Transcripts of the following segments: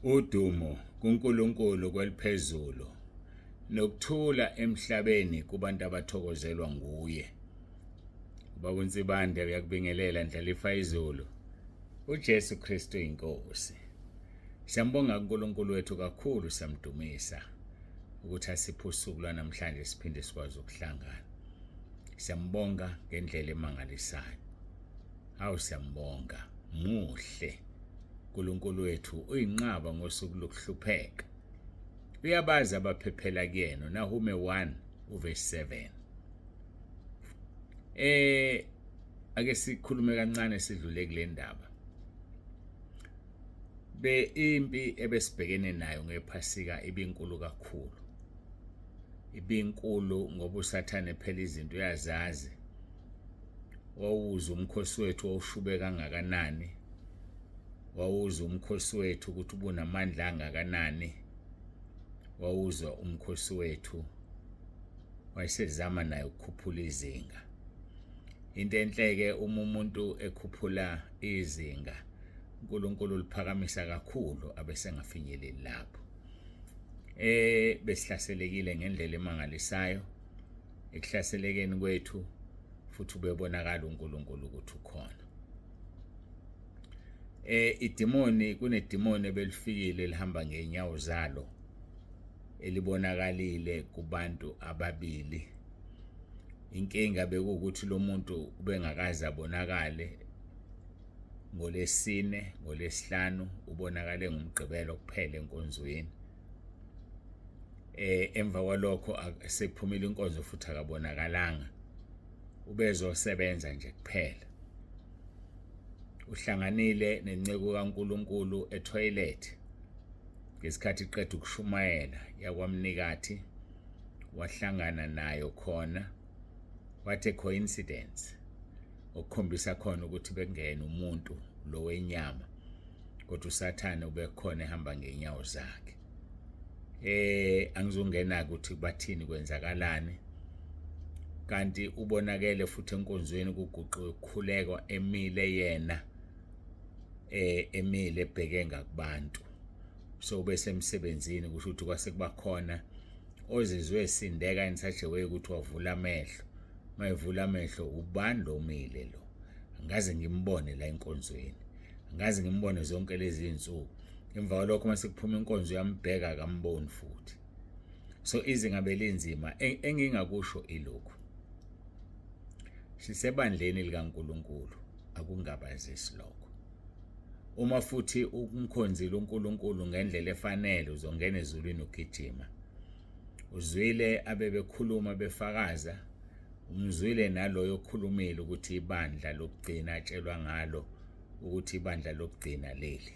Udumo kuNkulunkulu kweliphezulu nokuthula emhlabeni kubantu abathokozelwa nguye. Ubaba uNsibande uyakubingelela Ndlalifa izulu. uJesu Kristu inkosi. Siyambonga uNkulunkulu wethu kakhulu, siyamdumisa ukuthi asiphe usuku lwanamhlanje siphinde sikwazi ukuhlangana. Siyambonga ngendlela emangalisayo. Hawu siyambonga, muhle uNkulunkulu wethu, uyinqaba ngosuku lokuhlupheka. Uyabazi abaphephela kuyena. Nahume 1 uverse 7. Ake sikhulume kancane sidlule kule ndaba. Impi ebesibhekene nayo ngephasika ibinkulu kakhulu. Ibinkulu ngoba uSathane phela izinto uyazazi. Wawuza umkhosi wethu wawushube kangakanani. Wawuza umkhosi wethu ukuthi ubunamandla angakanani. Wawuzwa umkhosi wethu wayesezama naye ukukhuphula izinga. Into enhleke uma umuntu ekhuphula izinga, uNkulunkulu liphakamisa kakhulu abesengafinyeleli lapho. Besihlaselekile ngendlela emangalisayo. Ekuhlaselekeni kwethu futhi ubebonakala uNkulunkulu ukuthi ukhona. Kunedimoni ebelifikile lihamba ngeenyawo zalo, elibonakalile kubantu ababili. Inkinga bekuwukuthi lo muntu ubengakaze abonakale ngolesine, ngolesihlanu ubonakale ngomgqibelo kuphela enkonzweni. Emva kwalokho sekuphumile inkonzo futhi akabonakalanga. Ubezosebenza nje kuphela. Uhlanganile nenceku kaNkulunkulu etoilet ngesikhathi iqeda ukushumayela yakwamnikathi, wahlangana nayo khona. What a coincidence. Okukhombisa khona ukuthi bekungena umuntu lo wenyama, kodwa uSathane ubekhona ehamba ngeenyawo zakhe. Angizongena ukuthi bathini kwenzakalani, kanti ubonakele futhi enkonzweni kuguquke ukukhulekwa emile yena, emile ebheke ngakubantu. So besemsebenzini kusho ukuthi kwase kuba khona ozizwe esindeka in such a way ukuthi wavula amehlo. Mayevula amehlo, ubani lo umile lo? Angaze ngimbone la enkonzweni. Angaze ngimbone zonke lezi insuku. Emva kwalokho mase kuphuma inkonzo yambheka akamboni futhi. So izinga belinzima. Engingakusho ilokhu. Sisebandleni likaNkulunkulu, akungabazisi lokho. Uma futhi umkhonzile uNkulunkulu ngendlela efanele uzongena ezulwini ugijima. Uzwile abebekhuluma befakaza, umzwile naloyo okhulumile ukuthi ibandla lokugcina atshelwa ngalo ukuthi ibandla lokugcina leli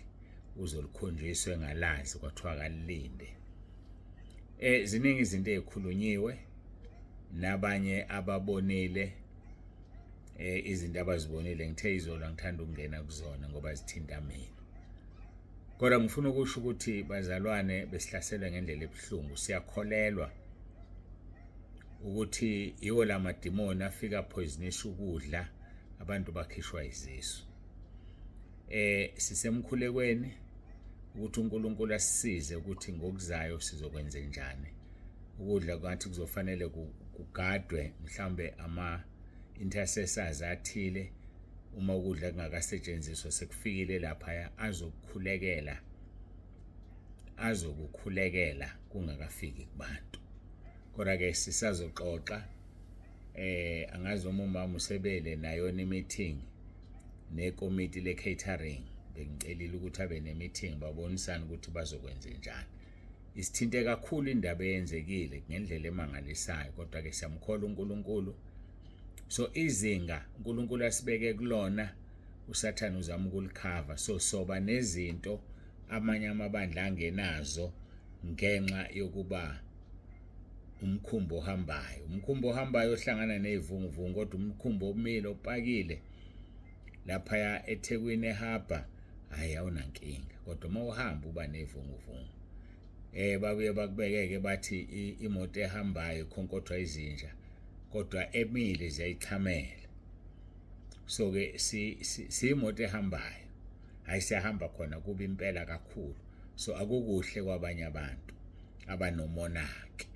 uzolikhonjiswa ngalazi kwathiwa kalilinde. Ziningi izinto ezikhulunyiwe nabanye ababonile izinto abazibonile. Ngithe izolo ngithanda ukungena kuzona ngoba zithinta mina. Kodwa ngifuna ukusho ukuthi bazalwane besihlaselwe ngendlela ebuhlungu. Siyakholelwa ukuthi yiwo la madimoni afika poisonisha ukudla abantu bakhishwa izisu. Sisemkhulekweni ukuthi uNkulunkulu asisize ukuthi ngokuzayo sizokwenza njani. Ukudla kwathi kuzofanele kugadwe mhlambe intercessors athile. Uma ukudla kungakasetshenziswa sekufikile lapha azokukhulekela kungakafiki kubantu. Kodwa ke sisazoxoxa. Angazi uma umama usebele nayo meeting nekomiti le-catering. Bengicelile ukuthi abe ne-meeting babonisane ukuthi bazokwenza njani. Isithinte kakhulu indaba eyenzekile ngendlela emangalisayo, kodwa ke siyamkholwa uNkulunkulu. So izinga uNkulunkulu asibeke kulona, uSathane uzama ukulikhava. So soba nezinto amanye amabandla angenazo ngenxa yokuba umkhumbi ohambayo. Umkhumbi ohambayo ohlangana nezivunguvungu, kodwa umkhumbi omile opakile lapha eThekwini eHabha hayi awunankinga. Kodwa uma uhamba uba nezivunguvungu. Babuye bakubekeke bathi imoto ehambayo ikhonkotha izinja, kodwa emile ziyayichamela. So ke siyimoto ehambayo. Hayi siyahamba khona kuba impela kakhulu. so akukuhle kwabanye abantu abanomonaki.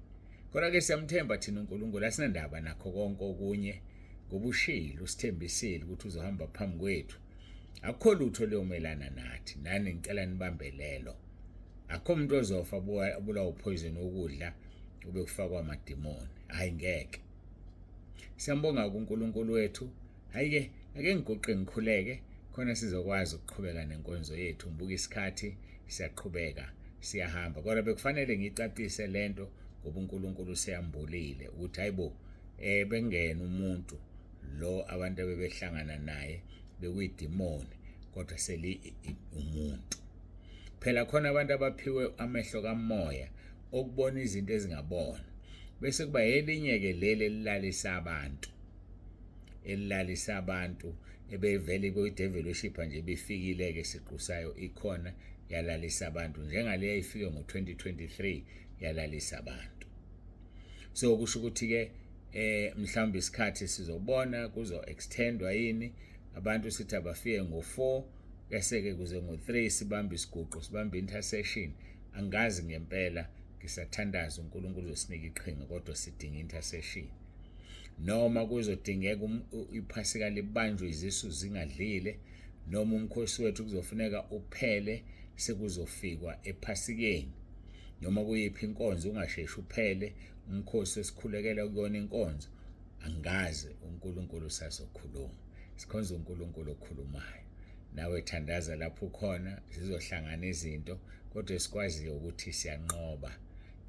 Kodwa ke siyamthemba thina uNkulunkulu, asinandaba nakho konke okunye ngoba ushilo usithembisile ukuthi uzohamba phambi kwethu. Akho lutho leyomelana nathi, nani ngicela nibambelelo. Akho umuntu ozofa abulawa upoison wokudla ube kufakwa amadimoni, hayi ngeke. Siyambonga uNkulunkulu wethu. Hayi-ke ake ngiguqe ngikhuleke khona sizokwazi ukuqhubeka nenkonzo yethu. Ngibuka isikhathi siyaqhubeka siyahamba, kodwa bekufanele ngicacise lento ngoba uNkulunkulu seyambulile ukuthi hayibo bengena umuntu lo abantu abebehlangana naye bekuyidimoni kodwa seli umuntu. Phela khona abantu abaphiwe amehlo kamoya okubona izinto ezingabona, bese kuba elinye ke leli elilalisa abantu ebevele kuyidevil worship nje befikile ke siqu sayo ikhona yalalisa abantu njengale yayifike ngo2023 yalalisa abantu. So kusho ukuthi ke mhlawumbe isikhathi sizobona kuzo extendwa yini, abantu sithi abafike ngo4 bese ke kuze ngo3 sibambe isiguqo sibambe intercession. Angazi ngempela ngisathandaza uNkulunkulu uzosinika iqhinga kodwa sidinga intercession. Noma kuzodingeka iphasika libanjwe izisu zingadlile, noma umkhosi wethu kuzofuneka uphele sekuzofikwa ephasikeni, noma kuyiphi inkonzo ungasheshi uphele umkhosi esikhulekela kuyona inkonzo. Angazi uNkulunkulu sasokhuluma, sikhonza uNkulunkulu okhulumayo. Nawe thandaza lapho khona zizohlangana izinto kodwa sikwaziyo ukuthi siyanqoba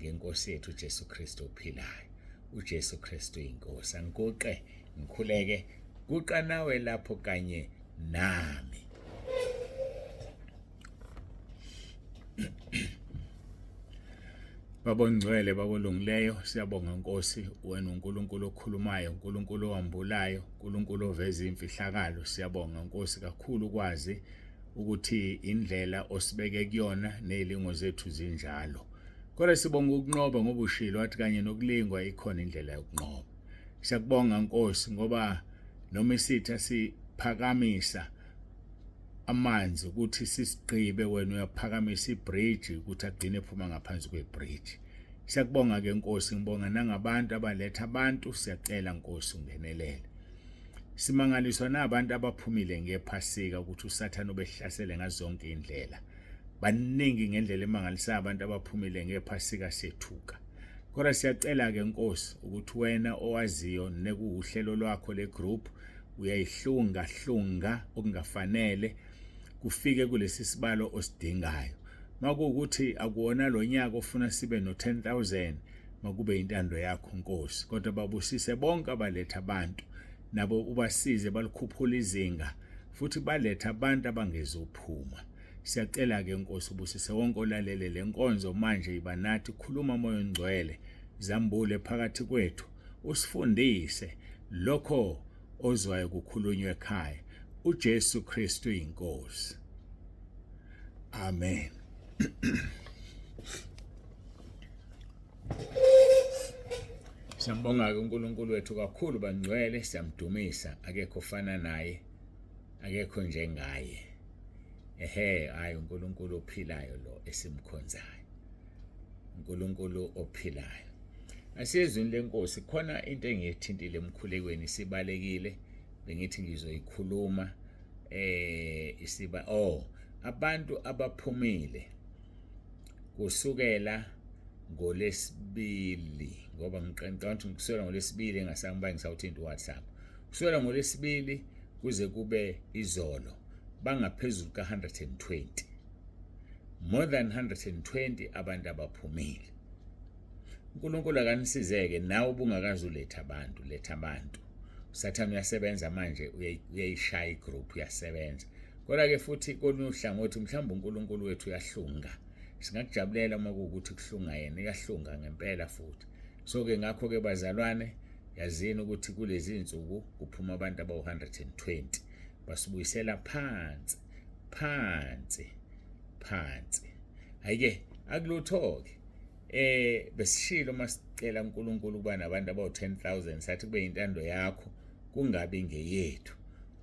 ngenkosi yethu uJesu Kristu ophilayo. uJesu Kristu inkosi. Angiguqe ngikhuleke, guqa nawe lapho kanye nami. Babongcwele babolungileyo, siyabonga Nkosi wena uNkulunkulu okhulumayo, uNkulunkulu owambulayo, uNkulunkulu oveza imfihlakalo. Siyabonga Nkosi kakhulu kwazi ukuthi indlela osibeke kuyona nezilingo zethu zinjalo. Kodwa sibonga ukunqoba ngoba ushilo wathi kanye nokulingwa ikhona indlela yokunqoba. Siyakubonga Nkosi ngoba noma isitha siphakamisa amanzi ukuthi sisigqibe, wena uyaphakamisa ibridge ukuthi agcine ephuma ngaphansi kwebridge. Siyakubonga ke Nkosi, ngibonga nangabantu abaletha abantu, siyacela Nkosi ungenelele. Simangaliswa nabantu abaphumile ngephasika ukuthi uSathane ubehlasele ngazonke indlela. Baningi ngendlela emangalisayo abantu abaphumile ngephasika sethuka. Kodwa siyacela ke Nkosi ukuthi wena owaziyo nekuhlelo lwakho le group uyayihlunga okungafanele kufike kulesi sibalo osidingayo. Makuwukuthi akuwona lo nyaka ofuna sibe no10,000, makube intando yakho Nkosi. Kodwa babusise bonke abaletha abantu, nabo ubasize balikhuphula izinga futhi baletha abantu abangezophuma. Siyacela ke Nkosi ubusise wonke olalele lenkonzo manje iba nathi, khuluma moya ongcwele, zambule phakathi kwethu, usifundise lokho ozwayo kukhulunywa ekhaya. uJesu Kristu inkosi. Amen. Siyambonga uNkulunkulu wethu kakhulu bangcwele, siyamdumisa, akekho fana naye, akekho njengaye. Hayi uNkulunkulu ophilayo lo esimkhonzayo, uNkulunkulu ophilayo. Asiyezwini lenkosi khona into engiyithintile emkhulekweni sibalekile, bengithi ngizoyikhuluma abantu abaphumile kusukela ngoLesibili, ngoba ngiqoqa ukuthi kusukela ngoLesibili engasangiba ngisawuthinta uWhatsApp. Kusukela ngoLesibili kuze kube izolo bangaphezulu ka120, more than 120 abantu abaphumile. uNkulunkulu akanisizeke nawe ubungakazi uletha abantu, letha abantu. uSathane uyasebenza manje, uyayishaya igroup uyasebenza. Kodwa ke futhi kolunye uhlangothi mhlawumbe uNkulunkulu wethu uyahlunga. Singakujabulela uma kuwukuthi kuhlunga yena, uyahlunga ngempela futhi. So ke ngakho ke bazalwane, yazini ukuthi kulezi insuku kuphuma abantu abawu120 basibuyisela phansi. Hayike akulutho ke besishilo masicela uNkulunkulu kuba nabantu abawu10,000 sathi kube intando yakho kungabi ngeyethu.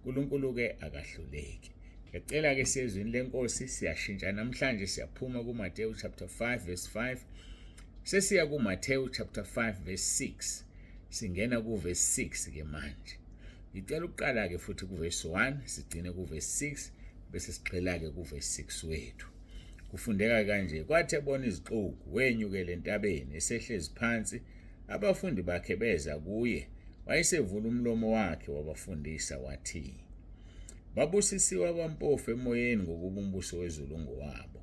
uNkulunkulu ke akahluleki. Ngiyacela ke siyezwini lenkosi siyashintsha namhlanje siyaphuma kuMateyu chapter 5 verse 5 sesiya kuMateyu chapter 5 verse 6 singena kuverse 6 ke manje. Ngicela ukuqala ke futhi kuverse 1 sigcine kuverse 6 bese sigxila ke kuverse 6 wethu. Kufundeka kanje, kwathi ebona izixuku wenyukela entabeni esehlezi phansi, abafundi bakhe beza kuye, wayesevula umlomo wakhe wabafundisa wathi, babusisiwe abampofu emoyeni ngokuba umbuso wezulu ngowabo.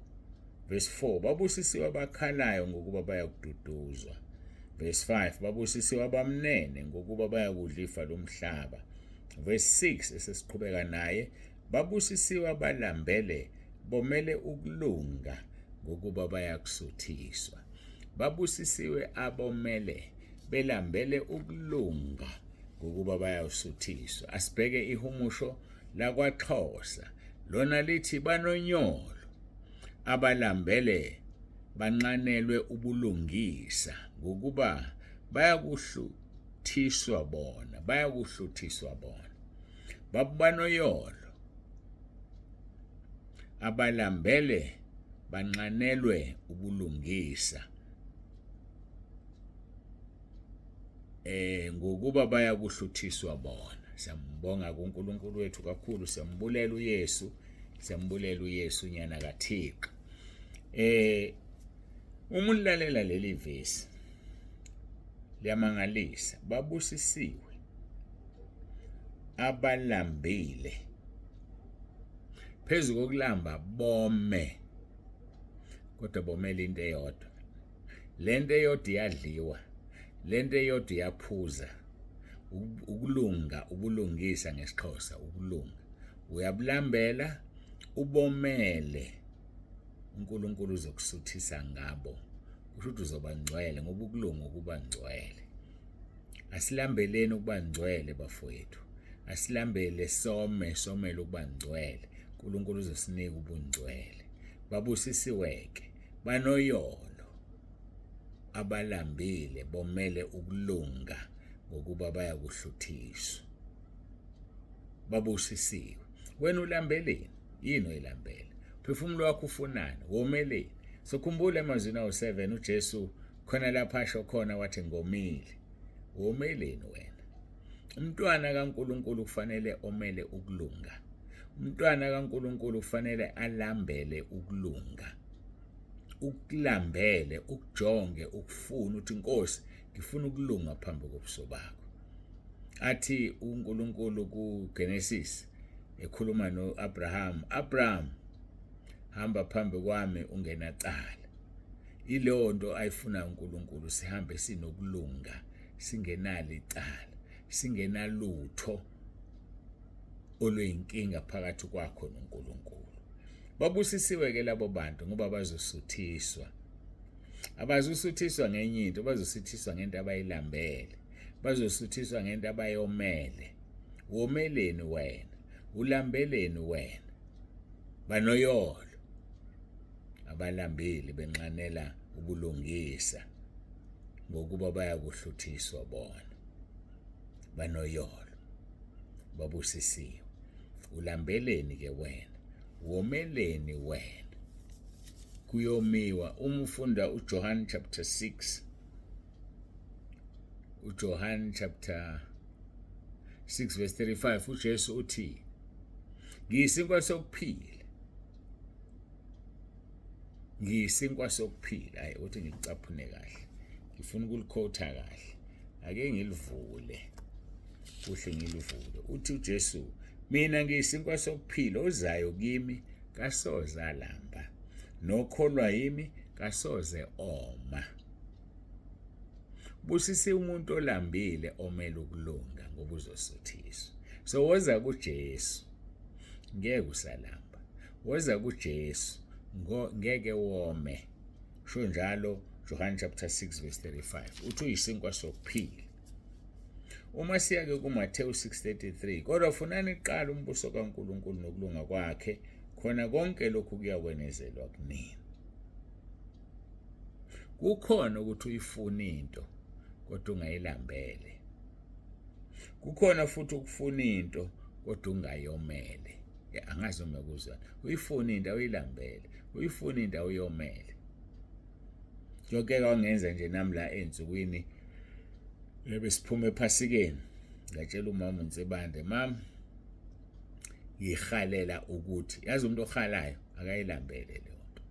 Verse 4, babusisiwe abakhalayo ngokuba bayakududuzwa. Verse 5, babusisiwe abamnene ngokuba bayakudla ifa lomhlaba. Verse 6 esesiqhubeka naye, babusisiwe abalambele bomele ukulunga ngokuba bayakusuthiswa. Babusisiwe abomele belambele ukulunga ngokuba bayasuthiswa. Asibheke ihumusho lakwaXhosa lona lithi banonyolo abalambele banxanelwe ubulungisa ngokuba bayakuhluthiswa bona. Babanoyolo abalambele banxanelwe ubulungisa ngokuba bayakuhluthiswa bona. Siyambonga kuNkulunkulu wethu kakhulu, siyambulela uYesu nyana kaThixo. Uma ulalela leli vesi liyamangalisa. Babusisiwe abalambile phezu kokulamba bome, kodwa bomele into eyodwa. Lento eyodwa iyadliwa, lento eyodwa iyaphuza. Ukulunga, ubulungisa ngesiXhosa, ukulunga. Uyabulambela, ubomele, uNkulunkulu uzokusuthisa ngabo. Kusho ukuthi uzoba ngcwele ngoba ukulunga ukuba ngcwele. Asilambeleni ukuba ngcwele bafowethu. Asilambele somele ukuba ngcwele. uNkulunkulu uzosinika ubungcwele. Babusisiweke, banoyolo abalambile bomele ukulunga ngokuba bayakuhluthiswa. Babusisiwe. Wena ulambeleni? Yini oyilambele? Phefumulo wakho ufunani? Womeleni? Sokhumbula emazwini awu7 uJesu khona lapha asho khona wathi ngomile. Womeleni wena? Umntwana kaNkulunkulu kufanele omele ukulunga. Umntwana kaNkulunkulu kufanele alambele ukulunga. Ukulambele, ukujonge, ukufuna uthi Nkosi ngifuna ukulunga phambi kobuso bakho. Athi uNkulunkulu kuGenesis ekhuluma noAbraham, Abraham hamba phambi kwami ungena cala. Ileyo nto ayifuna uNkulunkulu, sihambe sinokulunga, singenalo icala, singenalutho oluyinkinga phakathi kwakho noNkulunkulu. Babusisiwe ke labo bantu ngoba bazosuthiswa. Abazosuthiswa ngenye into, bazosuthiswa ngento abayilambele, bazosuthiswa ngento abayomele. Womeleni wena? Ulambeleni wena? Banoyolo abalambile benxanela ubulungisa ngokuba bayakuhluthiswa bona. Banoyolo, babusisiwe. Ulambeleni ke wena? Womeleni wena? Kuyomiwa uma ufunda uJohn chapter 6, uJohn chapter 6 verse 35, uJesu uthi, ngiyisinkwa sokuphila. Ngiyisinkwa sokuphila. Hayi uthi ngikucaphune kahle, ngifuna ukulikhotha kahle, ake ngilivule kuhle, ngilivule. Uthi uJesu, mina ngiyisinkwa sokuphila, ozayo kimi kasoze alamba, nokholwa yimi kasoze oma. Busisi umuntu olambile omele ukulunga ngoba uzosuthiswa. So woza kuJesu ngeke usalamba, woza kuJesu ngeke wome. Sho njalo John chapter 6 verse 35 uthi uyisinkwa sokuphila. Uma siya ke kuMateyu 6:33, kodwa funani iqala umbuso kaNkulunkulu nokulunga kwakhe, khona konke lokhu kuyakwenezelwa kunini. Kukhona ukuthi uyifuna into kodwa ungayilambele. Kukhona futhi ukufuna into kodwa ungayomele. angazi uma kuzwana uyifuna into uyilambele uyifuna into uyomele yonke kwangenza nje nami la ensukwini besiphuma ephasikeni ngatshela umama uNtsebande mama ngihalela ukuthi yazi umuntu ohalayo akayilambele le nto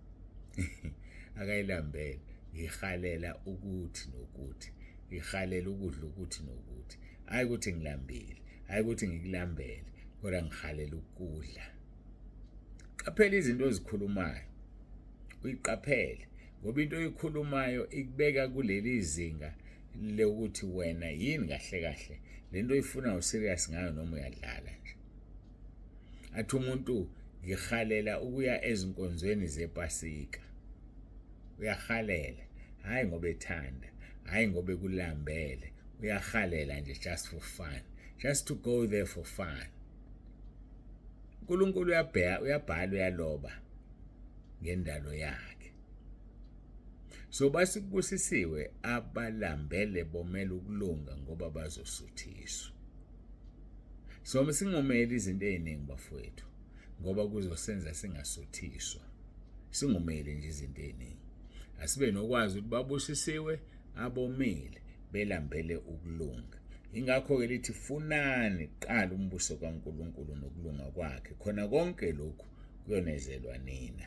akayilambele ngihalela ukuthi nokuthi ngihalela ukudla ukuthi nokuthi hayi ukuthi ngilambile hayi ukuthi ngikulambele kodwa ngihalela ukudla qaphela izinto ozikhulumayo uyiqaphele ngoba into oyikhulumayo ikubeka kuleli zinga lokuthi wena yini kahle kahle lento oyifuna userious ngayo noma uyadlala nje athi umuntu ngihalela ukuya ezinkonzweni zepasika uyahalela hayi ngoba ethanda hayi ngoba kulambele uyahalela nje just for fun just to go there for fun uNkulunkulu uyabhala uyaloba ngendalo yakhe so basikubusisiwe abalambele bomela ukulunga ngoba bazosuthiswa so singomeli izinto eziningi bafowethu ngoba kuzosenza singasuthiswa singomeli nje izinto eziningi asibe nokwazi ukuthi babusisiwe abomile belambele ukulunga ingakho ke lithi funani qala umbuso kaNkuluNkulu nokulunga kwakhe khona konke lokhu kuyonezelwa nina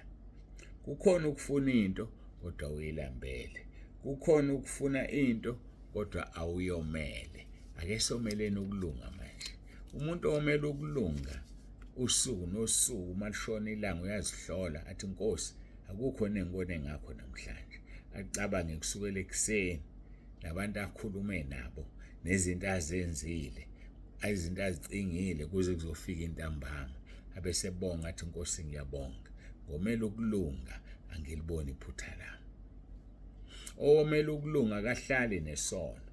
kukhona ukufuna into kodwa uyilambele kukhona ukufuna into kodwa awuyomele ake someleni ukulunga manje umuntu omele ukulunga usuku nosuku malishona ilanga uyazihlola athi Nkosi akukho nengone ngakho namhlanje acabange kusukela ekseni nabantu akhulume nabo nezinto azenzile izinto azicingile kuze kuzofika intambama abesebonga athi Nkosi ngiyabonga ngomela ukulunga angiliboni iphutha lami omela ukulunga kahlali nesono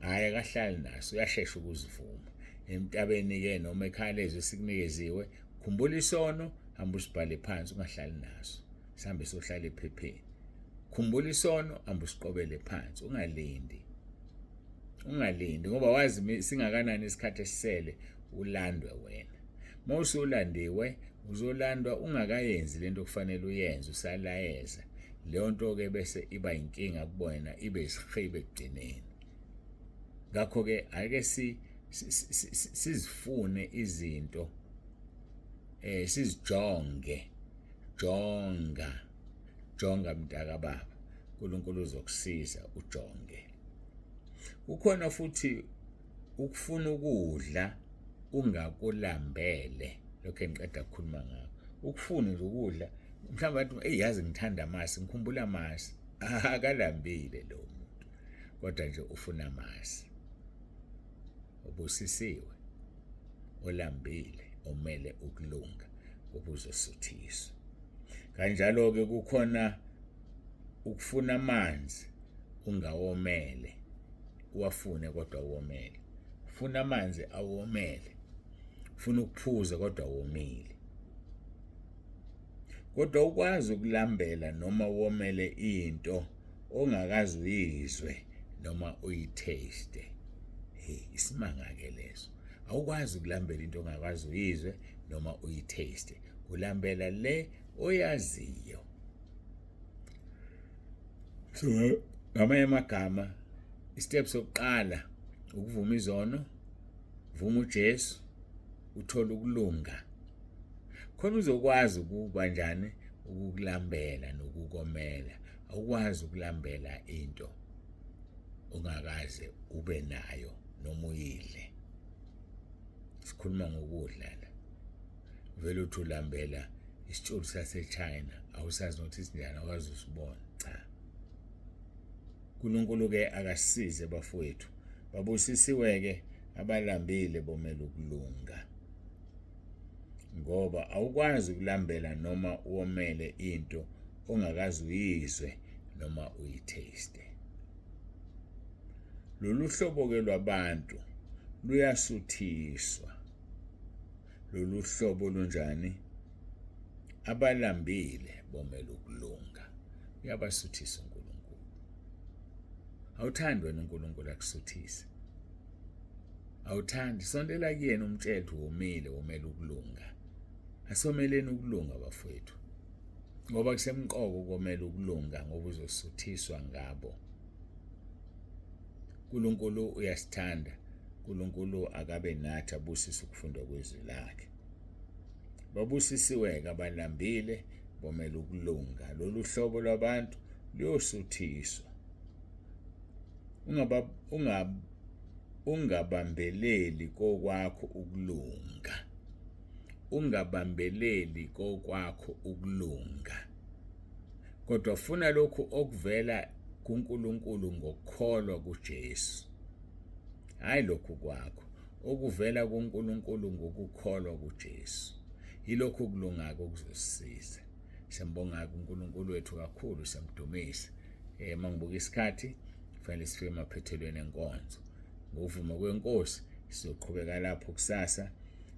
hayi akahlali naso uyashesha ukuzivuma emtabeni ke noma ekhalezo esikunikeziwe khumbula isono hamba usibhale phansi ungahlali naso sihambe sohlala ephepheni khumbula isono hamba usiqobele phansi ungalindi ngoba wazi singakanani isikhathi esisele ulandwe wena mawusulandiwe uzolandwa ungakayenzi lento kufanele uyenze usalayeza leyo nto ke bese iba inkinga kubona ibe isihibe ekugcineni ngakho ke ake sizifune izinto sizijonge jonga mntaka baba uNkulunkulu uzokusiza ujonge kukhona futhi ukufuna ukudla ungakulambele lokho engiqeda ukukhuluma ngakho ukufuna nje ukudla mhlawumbe athi yazi ngithanda amasi ngikhumbula amasi akalambile lo muntu kodwa nje ufuna amasi ubusisiwe olambile omele ukulunga ubuzosuthiswa kanjalo ke kukhona ukufuna amanzi ungawomele uwafune kodwa uwomele ufuna amanzi awomele ufuna ukuphuza kodwa womile kodwa ukwazi ukulambela noma uwomele into ongakazi uyizwe noma uyitaste isimanga ke leso awukwazi ukulambela into ongakazi uyizwe noma uyitaste ulambela le oyaziyo so ngamanye amagama istep sokuqala ukuvuma izono vuma uJesu uthola ukulunga khona uzokwazi ukuba njani ukukulambela nokukomela awukwazi ukulambela into ongakaze ube nayo noma uyidle sikhuluma ngokudla la vele uthulambela isitshulu saseChina awusazi ukuthi sinjani awazi usibona cha uNkulunkulu ke akasize bafowethu babusisiwe ke abalambile bomela ukulunga ngoba awukwazi ukulambela noma uwomele into ongakazi uyizwe noma uyitaste lolu hlobo ke lwabantu luyasuthiswa lolu hlobo lunjani abalambile bomela ukulunga uyabasuthisa uNkulunkulu awuthandi wena uNkulunkulu akusuthise awuthandi sondela kuyena umtshela womile womela ukulunga asomeleni ukulunga bafowethu, ngoba kusemqoko ukomela ukulunga ngoba uzosuthiswa ngabo. uNkulunkulu uyasithanda, uNkulunkulu akabe nathi abusise ukufundwa kwezwi lakhe. Babusisiwe-ke abalambile bomela ukulunga, lolu hlobo lwabantu luyosuthiswa. Ungabambeleli kokwakho ukulunga, ungabambeleli kokwakho ukulunga, kodwa funa lokhu okuvela kuNkulunkulu ngokukholwa kuJesu, hayi lokhu kwakho okuvela kuNkulunkulu ngokukholwa kuJesu. Yilokhu kulungako okuzosisiza. Siyambonga uNkulunkulu wethu kakhulu, siyamdumisa. Mangibuka isikhathi kufanele sifike emaphethelweni enkonzo. Ngokuvuma kwenkosi sizoqhubeka lapho kusasa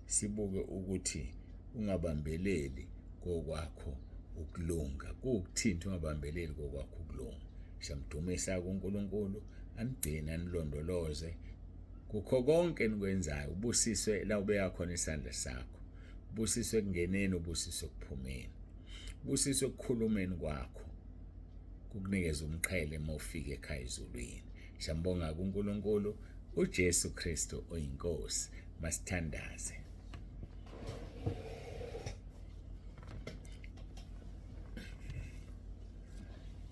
sibuke ukuthi ungabambeleli kokwakho ukulunga. Kukuthini ungabambeleli kokwakho ukulunga? Siyamdumisa kuNkulunkulu, anigcine anilondoloze kukho konke enikwenzayo. Ubusiswe la ubeka khona isandla sakho, ubusiswe kungeneni, ubusiswe kuphumeni, ubusiswe ukukhulumeni kwakho, kukunikeza umqhele uma ufika ekhaya ezulwini. Siyambonga kuNkulunkulu uJesu Kristu oyinkosi. Masithandaze.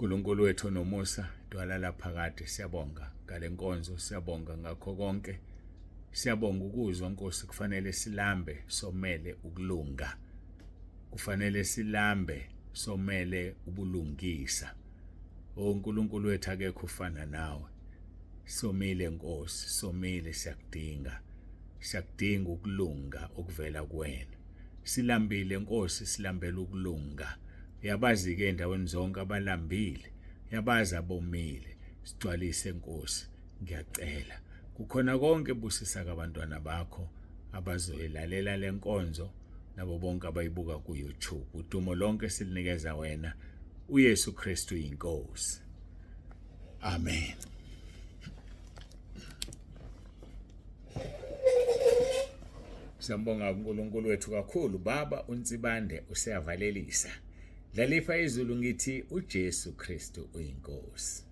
uNkulunkulu wethu nomusa, dwala phakade, siyabonga ngale nkonzo, siyabonga ngakho konke. Siyabonga ukuzwa Nkosi, kufanele silambe somele ukulunga, kufanele silambe somele ubulungisa. uNkulunkulu wethu akekho ufana nawe. Somile Nkosi, somile, siyakudinga ukulunga okuvela kuwena. Silambile Nkosi, silambela ukulunga. Yabazi-ke endaweni zonke abalambile, yabazi abomile. Sigcwalise Nkosi, ngiyacela. Kukhona konke busisa abantwana bakho abazoyilalela le nkonzo nabo bonke abayibuka ku-YouTube. Udumo lonke silinikeza wena, uYesu Kristu yinkosi. Amen. Siyambonga uNkulunkulu wethu kakhulu. Baba uNsibande usiyavalelisa. Dlalifa izulu ngithi uJesu Kristu uyinkosi.